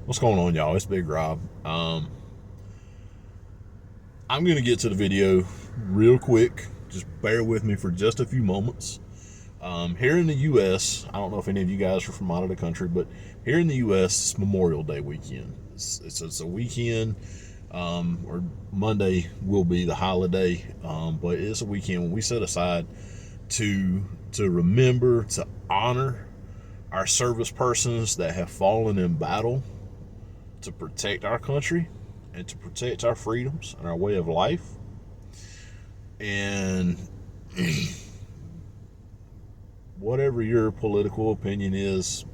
What's going on, y'all? It's Big Rob. I'm going to get to the video real quick. Just bear with me for just a few moments. Here in the U.S., I don't know if any of you guys are from out of the country, but here in the U.S., it's Memorial Day weekend. It's a weekend, or Monday will be the holiday, but it's a weekend when we set aside to remember, to honor our service persons that have fallen in battle to protect our country and to protect our freedoms and our way of life. And whatever your political opinion is,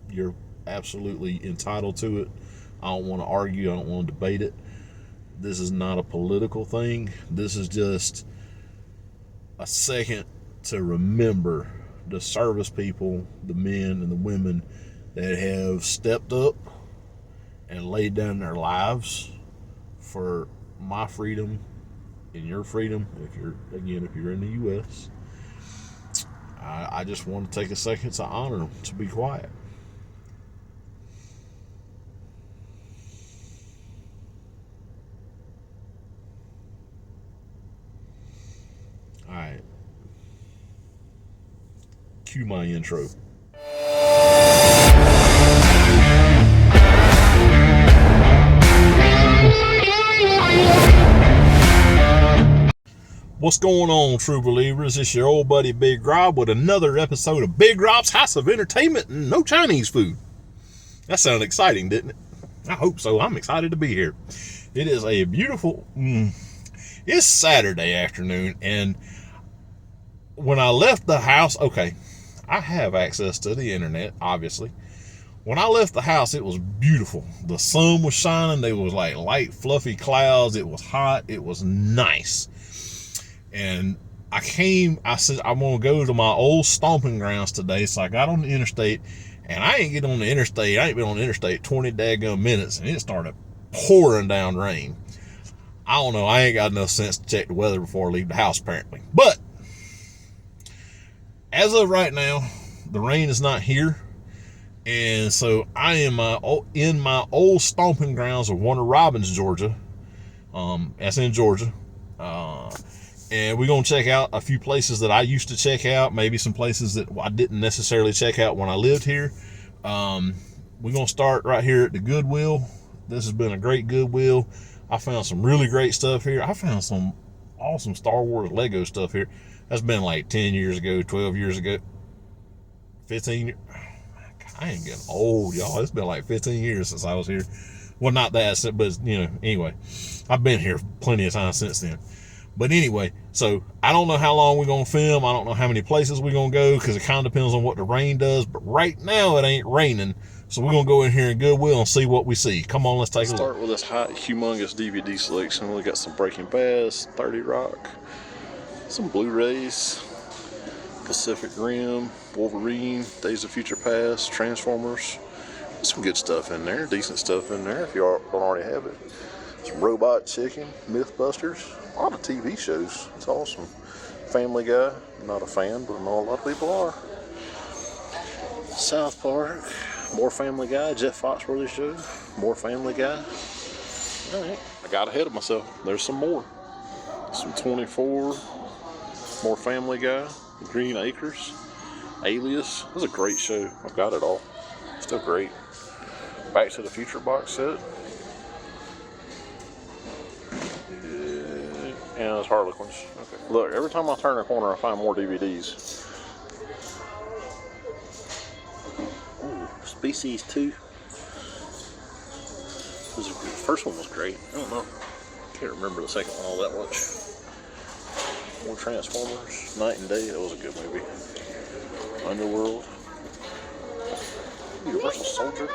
you're absolutely entitled to it. I don't want to argue. I don't want to debate it. This is not a political thing. This is just a second to remember the service people, the men and the women that have stepped up and laid down their lives for my freedom and your freedom. If you're in the U.S., I just want to take a second to honor them, to be quiet. All right. Cue my intro. What's going on, true believers? It's your old buddy Big Rob with another episode of Big Rob's House of Entertainment and no Chinese food. That sounded exciting, didn't it? I hope so. I'm excited to be here. It is a beautiful, it's Saturday afternoon, and when I left the house, okay, I have access to the internet, obviously. When I left the house, it was beautiful. The sun was shining. There was like light, fluffy clouds. It was hot. It was nice. And I said, I'm going to go to my old stomping grounds today. So I got on the interstate, and I ain't been on the interstate 20 daggone minutes, and it started pouring down rain. I don't know. I ain't got enough sense to check the weather before I leave the house, apparently. But as of right now, the rain is not here. And so I am in my old stomping grounds of Warner Robins, Georgia. That's in Georgia. And we're going to check out a few places that I used to check out, maybe some places that I didn't necessarily check out when I lived here. We're going to start right here at the Goodwill. This has been a great Goodwill. I found some really great stuff here. I found some awesome Star Wars Lego stuff here. That's been like 10 years ago, 12 years ago, 15 years. I ain't getting old, y'all. It's been like 15 years since I was here. Well, not that, but, anyway. I've been here plenty of times since then. But anyway, so I don't know how long we're going to film. I don't know how many places we're going to go because it kind of depends on what the rain does. But right now, it ain't raining. So we're going to go in here in Goodwill and see what we see. Come on, let's take a look. Start with this hot, humongous DVD selection. We got some Breaking Bad, 30 Rock, some Blu-rays, Pacific Rim, Wolverine, Days of Future Past, Transformers. Some good stuff in there, decent stuff in there if you don't already have it. Some Robot Chicken, Mythbusters, a lot of TV shows. It's awesome. Family Guy, not a fan, but I know a lot of people are. South Park, more Family Guy, Jeff Foxworthy Show, more Family Guy. Alright, I got ahead of myself. There's some more. Some 24, more Family Guy, Green Acres, Alias. It was a great show. I've got it all. Still great. Back to the Future box set. And it's Harlequins. Okay. Look, every time I turn a corner, I find more DVDs. Ooh, Species 2. The first one was great. I don't know. Can't remember the second one all that much. More Transformers. Night and Day. That was a good movie. Underworld. Universal Soldier.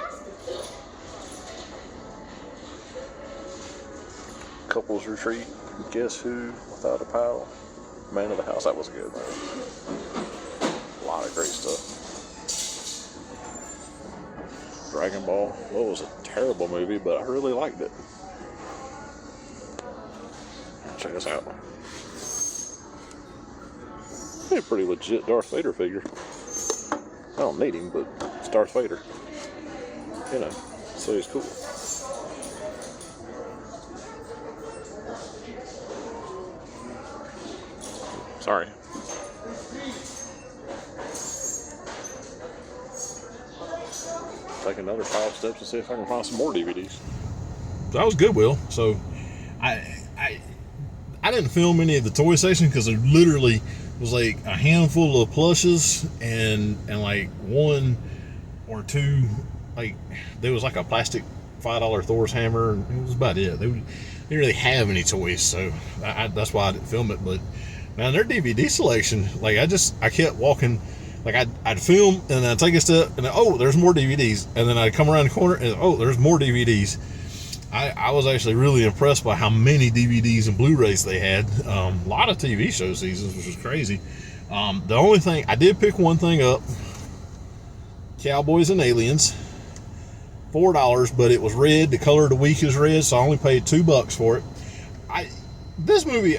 Couples Retreat. Guess Who? Without a Pal. Man of the House. That was a good movie. A lot of great stuff. Dragon Ball. Well, it was a terrible movie, but I really liked it. Check this out. He's a pretty legit Darth Vader figure. I don't need him, but it's Darth Vader. So it's cool. Sorry. Take another 5 steps to see if I can find some more DVDs. That was Goodwill. So I didn't film any of the toy section because there literally was like a handful of plushes and like 1 or 2, like there was like a plastic $5 Thor's hammer, and it was about it. They didn't really have any toys, so that's why I didn't film it. But man, their DVD selection, like I kept walking. Like I'd film and then I'd take a step and oh, there's more DVDs, and then I'd come around the corner and oh, there's more DVDs. I was actually really impressed by how many DVDs and Blu-rays they had. A lot of TV show seasons, which was crazy. The only thing I did pick one thing up: Cowboys and Aliens, $4, but it was red. The color of the week is red, so I only paid $2 for it. This movie,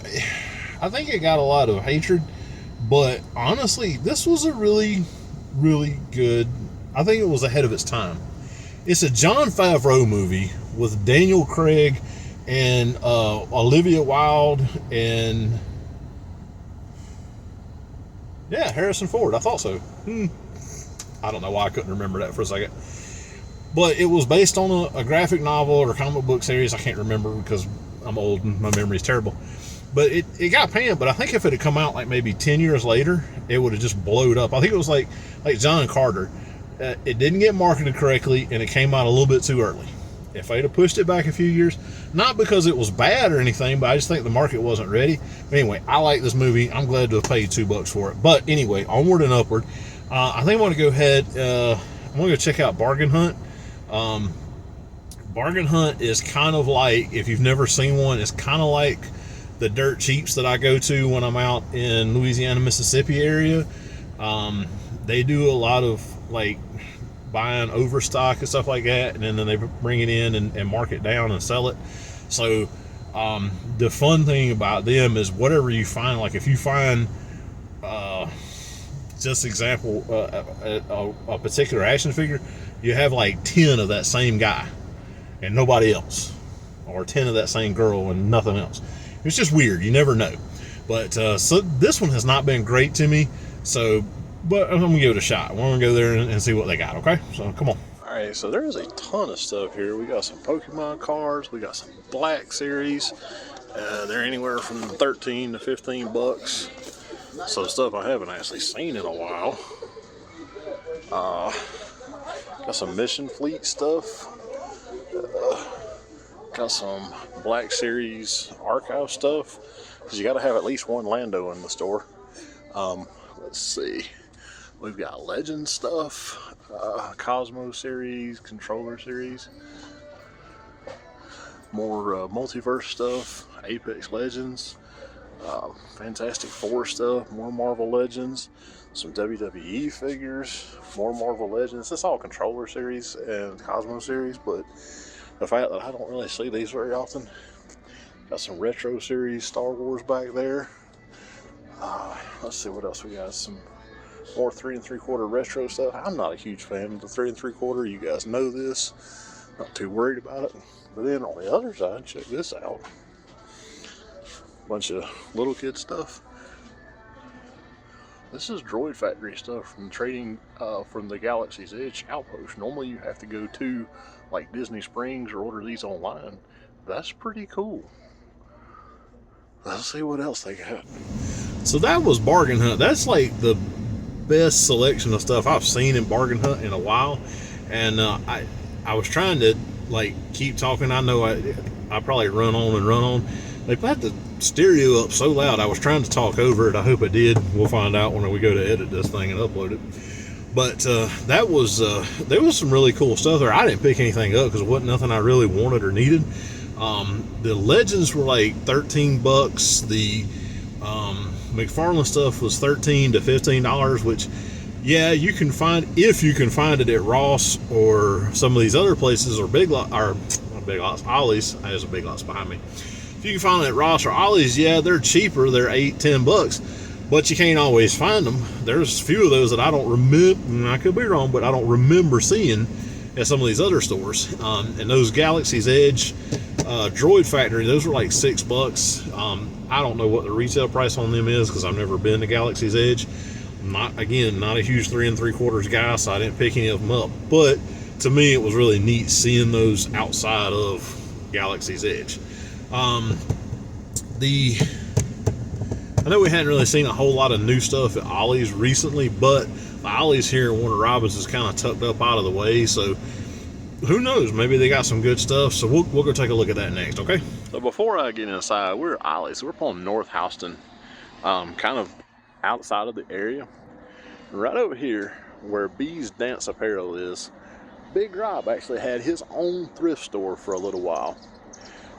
I think it got a lot of hatred. But honestly, this was a really, really good. I think it was ahead of its time. It's a Jon Favreau movie with Daniel Craig and Olivia Wilde and Harrison Ford. I thought so. I don't know why I couldn't remember that for a second. But it was based on a graphic novel or comic book series. I can't remember because I'm old and my memory's terrible. But it got panned, but I think if it had come out like maybe 10 years later, it would have just blowed up. I think it was like John Carter. It didn't get marketed correctly, and it came out a little bit too early. If I'd have pushed it back a few years, not because it was bad or anything, but I just think the market wasn't ready. But anyway, I like this movie. I'm glad to have paid $2 for it. But anyway, onward and upward. I think I want to go ahead. I'm going to go check out Bargain Hunt. Bargain Hunt is kind of like, if you've never seen one, it's kind of like the dirt cheaps that I go to when I'm out in Louisiana, Mississippi area. They do a lot of like buying overstock and stuff like that, and then they bring it in and mark it down and sell it. So the fun thing about them is whatever you find, like if you find just example a particular action figure, you have like 10 of that same guy and nobody else, or 10 of that same girl and nothing else. It's just weird. You never know. But so this one has not been great to me. So, but I'm going to give it a shot. We're going to go there and see what they got, okay? So, come on. All right, so there's a ton of stuff here. We got some Pokemon cards. We got some Black Series. They're anywhere from $13 to $15. So stuff I haven't actually seen in a while. Got some Mission Fleet stuff. Got some Black Series archive stuff, because you got to have at least one Lando in the store. Let's see, we've got Legend stuff, Cosmo Series, Controller Series, more Multiverse stuff, Apex Legends, Fantastic Four stuff, more Marvel Legends, some WWE figures, more Marvel Legends. It's all Controller Series and Cosmo Series, but the fact that I don't really see these very often. Got some Retro Series Star Wars back there. Let's see what else we got. Some more 3 3/4 retro stuff. I'm not a huge fan of the 3 3/4. You guys know this. Not too worried about it. But then on the other side, check this out. Bunch of little kid stuff. This is Droid Factory stuff from trading from the Galaxy's Edge Outpost. Normally you have to go to like Disney Springs or order these online. That's pretty cool. Let's see what else they got. So that was Bargain Hunt. That's like the best selection of stuff I've seen in Bargain Hunt in a while. And I was trying to like keep talking. I know I probably run on and run on. They put the stereo up so loud, I was trying to talk over it. I hope I did. We'll find out when we go to edit this thing and upload it. But that was there was some really cool stuff there. I didn't pick anything up because it wasn't nothing I really wanted or needed. The Legends were like $13. The McFarlane stuff was $13 to $15, which you can find, if you can find it at Ross or some of these other places, or Big Lots, Ollie's. There's a Big Lots behind me. If you can find it at Ross or Ollie's, they're cheaper. They're $8-10, but you can't always find them. There's a few of those that I don't remember. I could be wrong, but I don't remember seeing at some of these other stores. And those Galaxy's Edge Droid Factory, those were like $6. I don't know what the retail price on them is because I've never been to Galaxy's Edge. Not a huge 3 3/4 guy, so I didn't pick any of them up. But to me, it was really neat seeing those outside of Galaxy's Edge. I know we hadn't really seen a whole lot of new stuff at Ollie's recently, but the Ollie's here in Warner Robins is kind of tucked up out of the way, so who knows? Maybe they got some good stuff, so we'll go take a look at that next, okay? So before I get inside, we're at Ollie's. We're on North Houston, kind of outside of the area. Right over here, where B's Dance Apparel is, Big Rob actually had his own thrift store for a little while.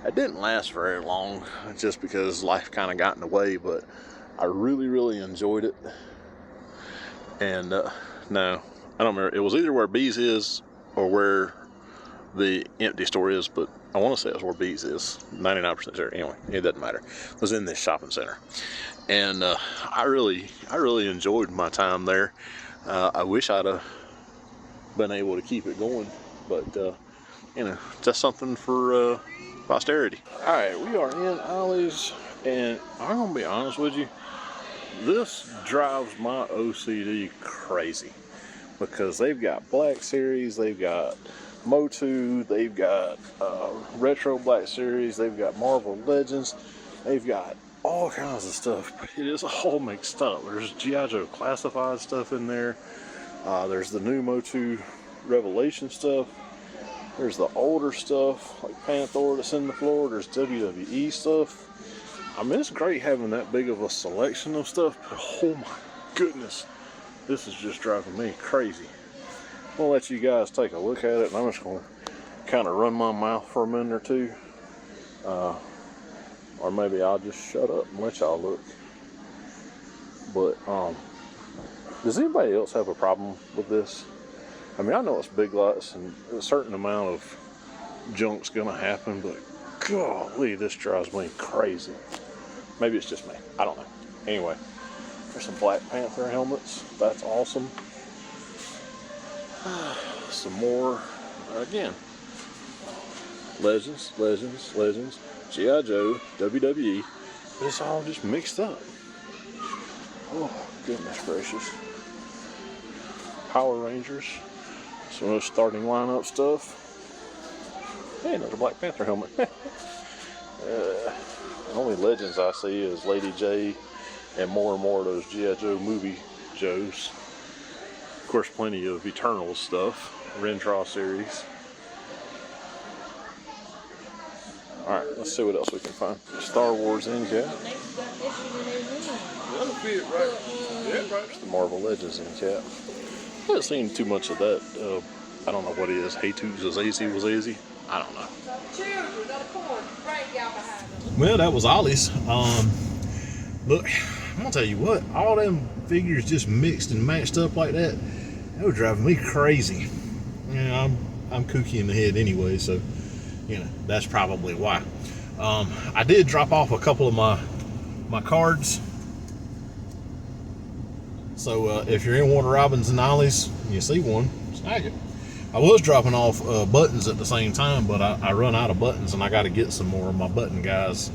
It didn't last very long, just because life kind of got in the way, but I really enjoyed it. And no, I don't remember. It was either where B's is or where the empty store is, but I want to say it's where B's is. 99% sure. Anyway, it doesn't matter. It was in this shopping center, and I really enjoyed my time there. I wish I'd have been able to keep it going, but you know, just something for posterity. All right, we are in Ollie's, and I'm gonna be honest with you, this drives my OCD crazy because they've got Black Series, they've got Motu, they've got Retro Black Series, they've got Marvel Legends, they've got all kinds of stuff. It is all mixed up. There's G.I. Joe Classified stuff in there. There's the new Motu Revelation stuff. There's the older stuff, like Panther that's in the floor. There's WWE stuff. I mean, it's great having that big of a selection of stuff, but oh my goodness, this is just driving me crazy. I'm gonna let you guys take a look at it, and I'm just gonna kind of run my mouth for a minute or two. Or maybe I'll just shut up and let y'all look. But, does anybody else have a problem with this? I mean, I know it's Big Lots and a certain amount of junk's gonna happen, but golly, this drives me crazy. Maybe it's just me. I don't know. Anyway, there's some Black Panther helmets. That's awesome. Some more, again, Legends, G.I. Joe, WWE. But it's all just mixed up. Oh, goodness gracious. Power Rangers. Some of the starting lineup stuff. Hey, another Black Panther helmet. The only Legends I see is Lady J and more of those G.I. Joe movie Joes. Of course, plenty of Eternals stuff. Rentraw series. Alright, let's see what else we can find. Star Wars end cap. That'll fit right. Yeah, right. The Marvel Legends end cap. I haven't seen too much of that. I don't know what it is. Hey Toots was easy. I don't know. Well, that was Ollie's. Look, I'm gonna tell you what. All them figures just mixed and matched up like that, that was driving me crazy. You know, I'm kooky in the head anyway, so you know that's probably why. I did drop off a couple of my cards. So if you're in Warner Robins and Ollie's and you see one, snag it. I was dropping off buttons at the same time, but I run out of buttons and I got to get some more. My button guys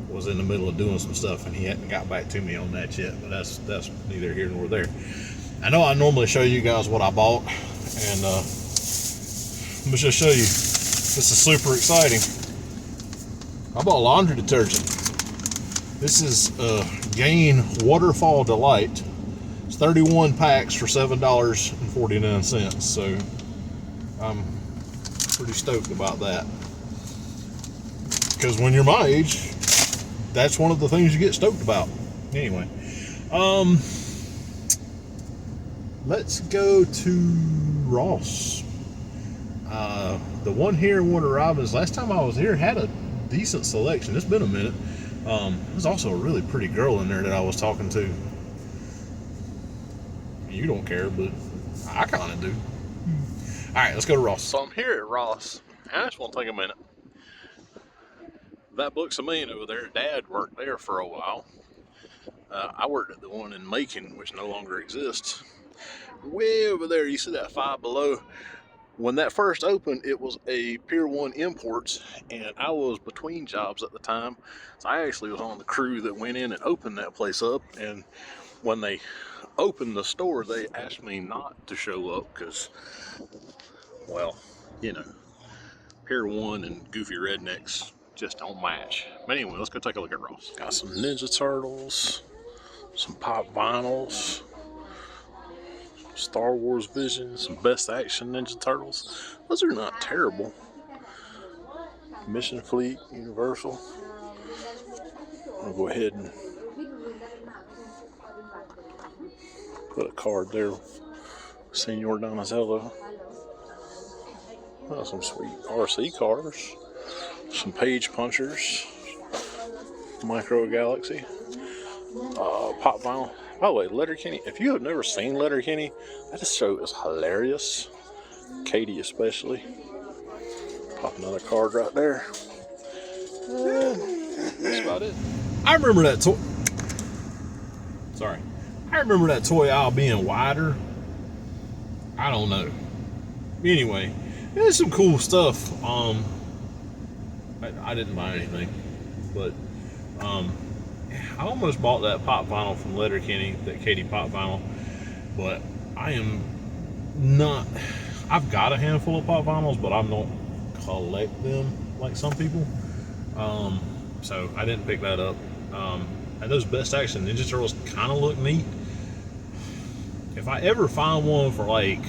was in the middle of doing some stuff and he hadn't got back to me on that yet, but that's neither here nor there. I know I normally show you guys what I bought, and let me just show you. This is super exciting. I bought laundry detergent. This is Gain Waterfall Delight. It's 31 packs for $7.49. So I'm pretty stoked about that. Because when you're my age, that's one of the things you get stoked about. Anyway, let's go to Ross. The one here in Warner Robins, last time I was here, had a decent selection. It's been a minute. There's also a really pretty girl in there that I was talking to. You don't care, but I kind of do. Alright, let's go to Ross. So I'm here at Ross. I just want to take a minute. That Books a Million over there, Dad worked there for a while. I worked at the one in Macon, which no longer exists. way over there. You see that Five Below? When that first opened, it was a Pier 1 Imports, and I was between jobs at the time. So I actually was on the crew that went in and opened that place up. And when they opened the store, they asked me not to show up because, well, you know, Pier 1 and Goofy Rednecks just don't match. But anyway, let's go take a look at Ross. Got some Ninja Turtles, some pop vinyls, Star Wars Vision, some Best Action Ninja Turtles. Those are not terrible. Mission Fleet, Universal. I'll go ahead and put a card there. Senor Donatello. Oh, some sweet RC cars. Some Page Punchers. Micro Galaxy. Pop vinyl. By the way, Letterkenny, if you have never seen Letterkenny, that show is hilarious. Katie especially. Pop another card right there. That's about it. I remember that toy. Sorry. I remember that toy aisle being wider. I don't know. Anyway, there's some cool stuff. I didn't buy anything, but I almost bought that pop vinyl from Letterkenny, that Katie pop vinyl, but I am not. I've got a handful of pop vinyls, but I don't collect them like some people. So I didn't pick that up. And those Best Action Ninja Turtles kind of look neat. If I ever find one for like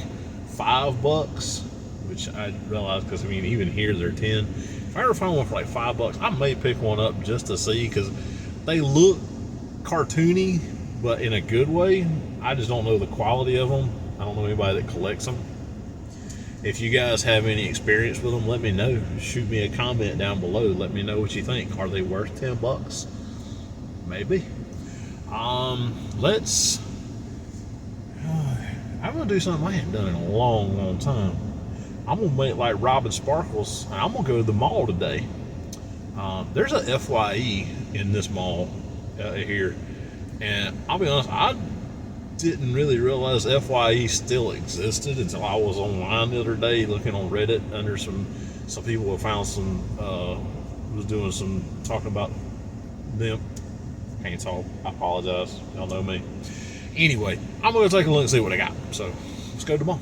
$5, which I realize because I mean even here they're 10. If I ever find one for like $5, I may pick one up just to see because they look cartoony, but in a good way. I just don't know the quality of them. I don't know anybody that collects them. If you guys have any experience with them, let me know. Shoot me a comment down below. Let me know what you think. Are they worth $10? Maybe. Let's. I'm gonna do something I haven't done in a long time. I'm gonna make like Robin Sparkles, and I'm gonna go to the mall today. There's a FYE in this mall here, and I'll be honest, I didn't really realize FYE still existed until I was online the other day looking on Reddit under some people have found some was doing some talking about them. Can't talk. I apologize. Y'all know me. Anyway, I'm gonna take a look and see what I got. So let's go to the mall.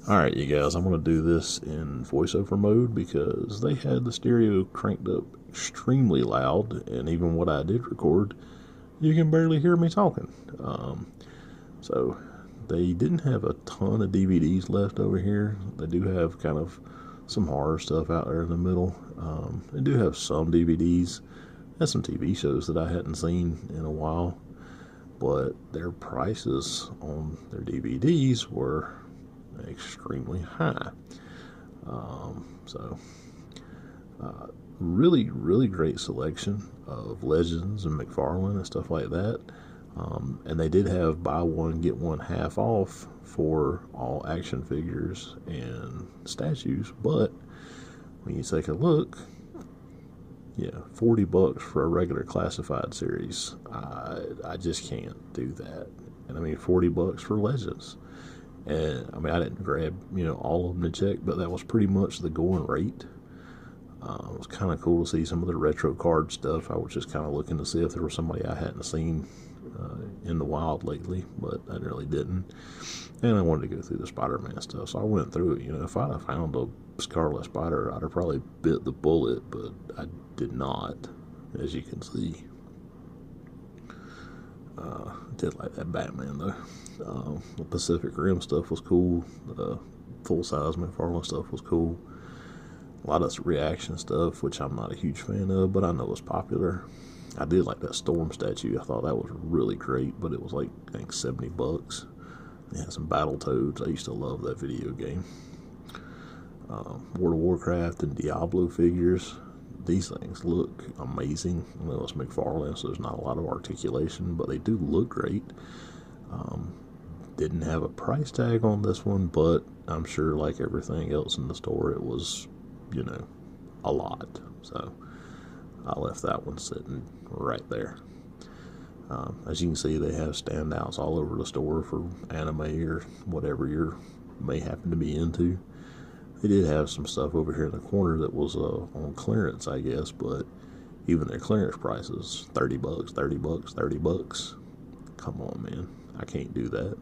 Alright, you guys, I'm going to do this in voiceover mode because they had the stereo cranked up extremely loud, and even what I did record, you can barely hear me talking. So they didn't have a ton of DVDs left over here. They do have kind of some horror stuff out there in the middle. They do have some DVDs and some TV shows that I hadn't seen in a while, but their prices on their DVDs were extremely high. Really great selection of Legends and McFarlane and stuff like that. And they did have buy one get one half off for all action figures and statues, but when you take a look, yeah, $40 for a regular classified series. I just can't do that. And I mean $40 for Legends. And I mean, I didn't grab, all of them to check, but that was pretty much the going rate. It was kind of cool to see some of the retro card stuff. I was just kind of looking to see if there was somebody I hadn't seen in the wild lately, but I really didn't. And I wanted to go through the Spider-Man stuff, so I went through it. If I'd have found a Scarlet Spider, I'd have probably bit the bullet, but I did not, as you can see. Did like that Batman though. The Pacific Rim stuff was cool. The full-size McFarlane stuff was cool. A lot of reaction stuff, which I'm not a huge fan of, but I know it's popular. I did like that Storm statue. I thought that was really great, but it was like, I think, $70. It had some Battletoads. I used to love that video game. World of Warcraft and Diablo figures. These things look amazing. I know it's McFarlane, so there's not a lot of articulation, but they do look great. Didn't have a price tag on this one, but I'm sure like everything else in the store, it was, a lot. So I left that one sitting right there. As you can see, they have standouts all over the store for anime or whatever you may happen to be into. They did have some stuff over here in the corner that was on clearance, I guess, but even their clearance prices, 30 bucks, 30 bucks, 30 bucks. Come on, man. I can't do that.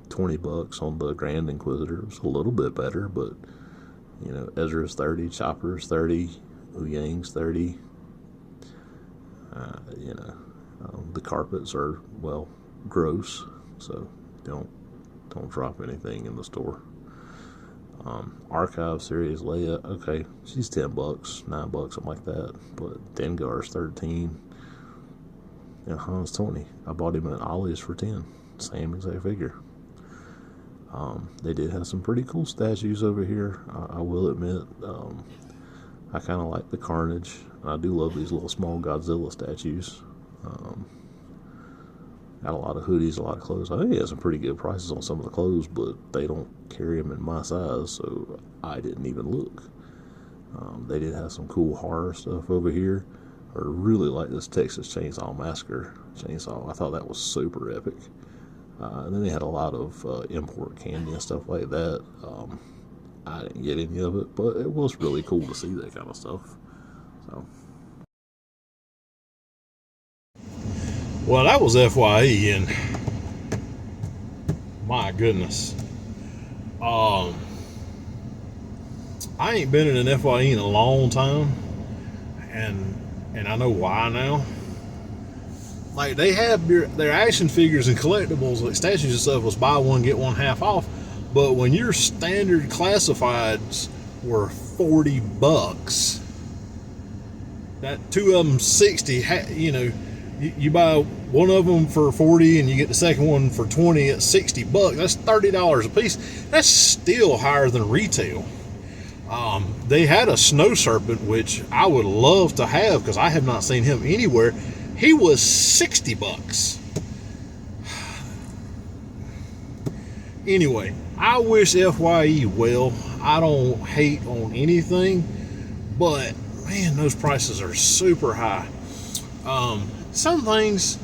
20 bucks on the Grand Inquisitor. It's a little bit better, but, you know, Ezra's 30, Chopper's 30, Uyang's 30. You know, the carpets are, well, gross, so don't drop anything in the store. Archive series Leia, okay, she's 10 bucks, 9 bucks, something like that. But Dengar's 13, and Han's 20. I bought him at Ollie's for 10, same exact figure. They did have some pretty cool statues over here, I will admit. I kind of like the Carnage. I do love these little small Godzilla statues. Got a lot of hoodies, a lot of clothes. I think he has some pretty good prices on some of the clothes, but they don't carry them in my size, so I didn't even look. They did have some cool horror stuff over here. I really like this Texas Chainsaw Massacre chainsaw. I thought that was super epic. And then they had a lot of import candy and stuff like that. I didn't get any of it, but it was really cool to see that kind of stuff. So. Well, that was FYE, and my goodness, I ain't been in an FYE in a long time, and I know why now. Like, they have their action figures and collectibles, like statues and stuff, was buy one get one half off, but when your standard classifieds were 40 bucks, that two of them 60, you know. You buy one of them for 40 and you get the second one for 20 at 60 bucks. That's $30 a piece. That's still higher than retail. They had a snow serpent, which I would love to have because I have not seen him anywhere. He was 60 bucks. Anyway, I wish FYE well. I don't hate on anything, but man, those prices are super high. Some things,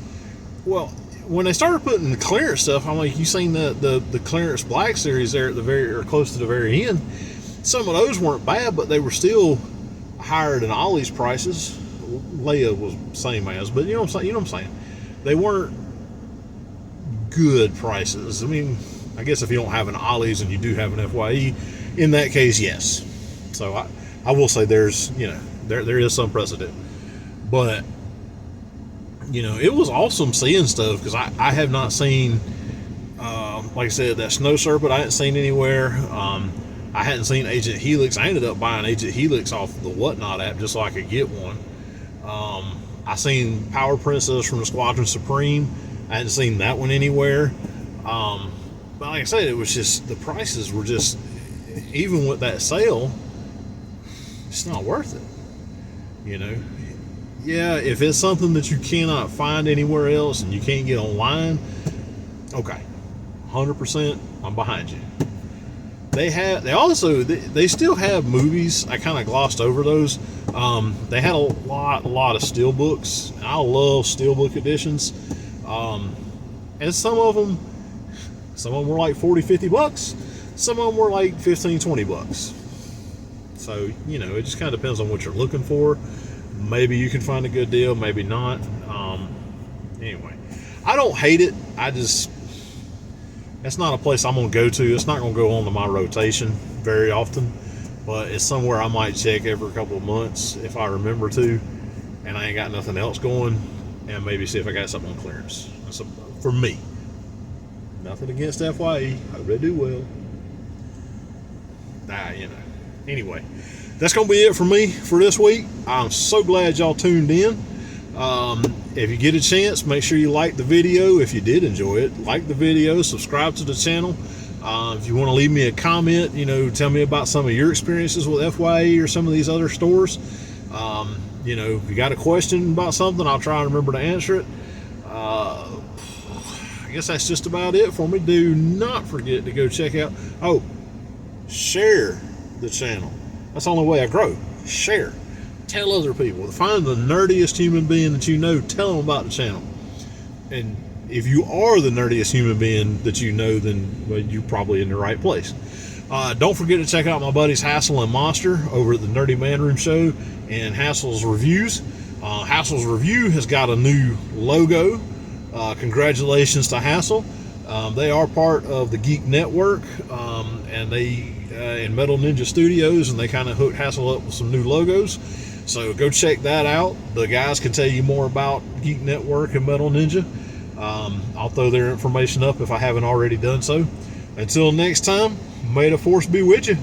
well, when they started putting the clearance stuff, I'm like, you seen the clearance black series there at the very, or close to the very end. Some of those weren't bad, but they were still higher than Ollie's prices. Leia was same as, but you know what I'm saying? They weren't good prices. I mean, I guess if you don't have an Ollie's and you do have an FYE, in that case, yes. So I will say there's, you know, there is some precedent, but you know, it was awesome seeing stuff because I have not seen, like I said, that snow serpent I hadn't seen anywhere. I hadn't seen Agent Helix. I ended up buying Agent Helix off the Whatnot app just so I could get one. I seen Power Princess from the Squadron Supreme. I hadn't seen that one anywhere. But like I said, it was just, the prices were just, even with that sale, it's not worth it, you know. Yeah, if it's something that you cannot find anywhere else and you can't get online, okay, 100%, I'm behind you. They still have movies. I kind of glossed over those. They had a lot of steelbooks. I love steelbook editions. And some of them were like 40, 50 bucks. Some of them were like 15, 20 bucks. So, you know, it just kind of depends on what you're looking for. Maybe you can find a good deal, maybe not. Anyway, I don't hate it. It's not a place I'm going to go to. It's not going to go onto my rotation very often, but it's somewhere I might check every couple of months if I remember to, and I ain't got nothing else going, and maybe see if I got something on clearance. That's for me. Nothing against FYE. Hope they do well. You know. Anyway, that's going to be it for me for this week. I'm so glad y'all tuned in. If you get a chance, make sure you like the video. If you did enjoy it, like the video, subscribe to the channel. If you want to leave me a comment, you know, tell me about some of your experiences with FYE or some of these other stores. You know, if you got a question about something, I'll try and remember to answer it. I guess that's just about it for me. Do not forget to go check out, share the channel. That's the only way I grow. Share. tell other people. Find the nerdiest human being that you know. Tell them about the channel. And if you are the nerdiest human being that you know, then well, you're probably in the right place. Don't forget to check out my buddies Hassel and Monster over at the Nerdy Man Room Show and Hassel's Reviews. Hassel's Review has got a new logo. Congratulations to Hassel. They are part of the Geek Network, and they in Metal Ninja Studios, and they kind of hooked Hassel up with some new logos. So go check that out. The guys can tell you more about Geek Network and Metal Ninja. I'll throw their information up if I haven't already done so. Until next time, may the force be with you.